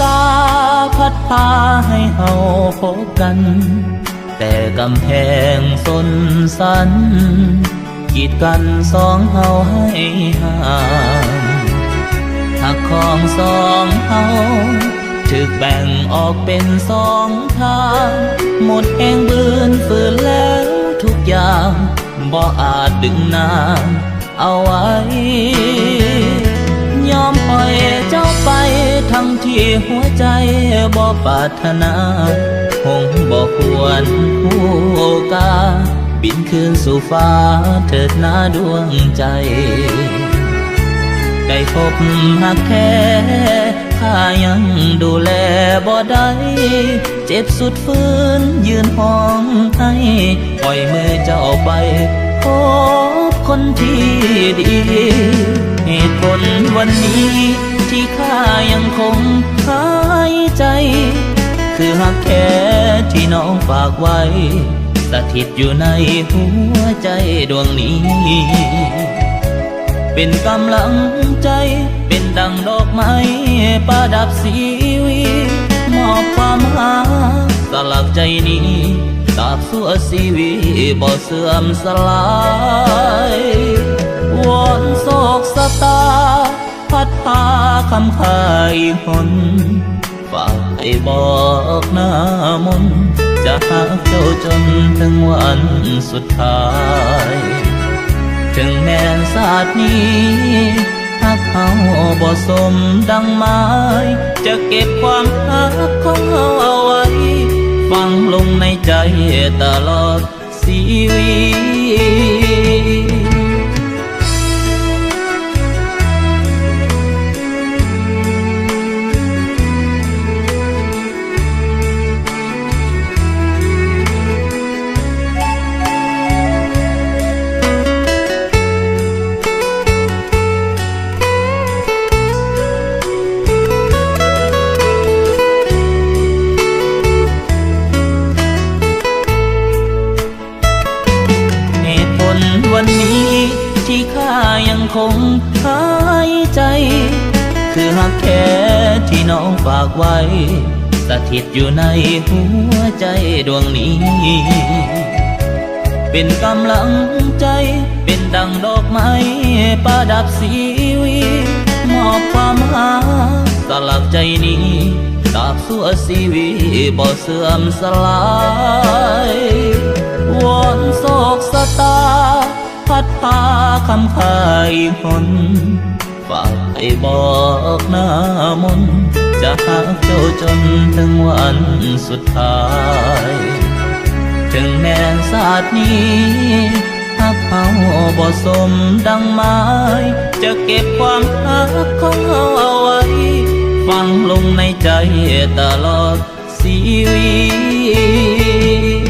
ตาพัดพาให้เฮาพบกันแต่กำแพงสนสันกีดกันสองเฮาให้ห่างหักของสองเฮาถึกแบ่งออกเป็นสองทางหมดแห่งบืนฝืนแล้วทุกอย่างบ่อาจดึงน้ำเอาไว้ยอมปล่อยเจ้าไปทั้งที่หัวใจบ่ปรารถนาคงบ่ควรคู่กาบินคืนสู่ฟ้าเถิดนาดวงใจได้พบหักแท้ข้ายังดูแลบ่ได้เจ็บสุดฝืนยืนห้องให้ปล่อยมือเจ้าไปพบคนที่ดีเหตุผลวันนี้ที่ข้ายังคงหายใจคือหักแท้ที่น้องฝากไว้สถิตอยู่ในหัวใจดวงนี้เป็นกำลังใจเป็นดังดอกไม้ประดับชีวิตมอบความรักสลักใจนี้ตราบชั่วชีวิตบ่เสื่อมสลายวอนโศกสตาพัดพาคำคายหนฝากให้บอกหน้ามนจะหาเจ้าจนถึงวันสุดท้ายถึงแม้ศาสตร์นี้หักเฮาบ่สมดังหมายจะเก็บความรักของเฮาเอาไว้ฝังลงในใจตลอดชีวิตวันนี้ที่ข้ายังคงหายใจคือหักแท้ที่น้องฝากไว้สถิตอยู่ในหัวใจดวงนี้เป็นกำลังใจเป็นดังดอกไม้ประดับชีวิตมอบความรักสลักใจนี้ตราบชั่วชีวิตบ่เสื่อมสลายวอนโศกสตาพัดพาคำคายหนฝากให้บอกหน้ามนจะหาเจ้าจนถึงวันสุดท้ายถึงแม้ศาสตร์นี้หักเฮาบ่สมดังหมายจะเก็บความรักของเฮาเอาไว้ฝังลงในใจตลอดชีวิต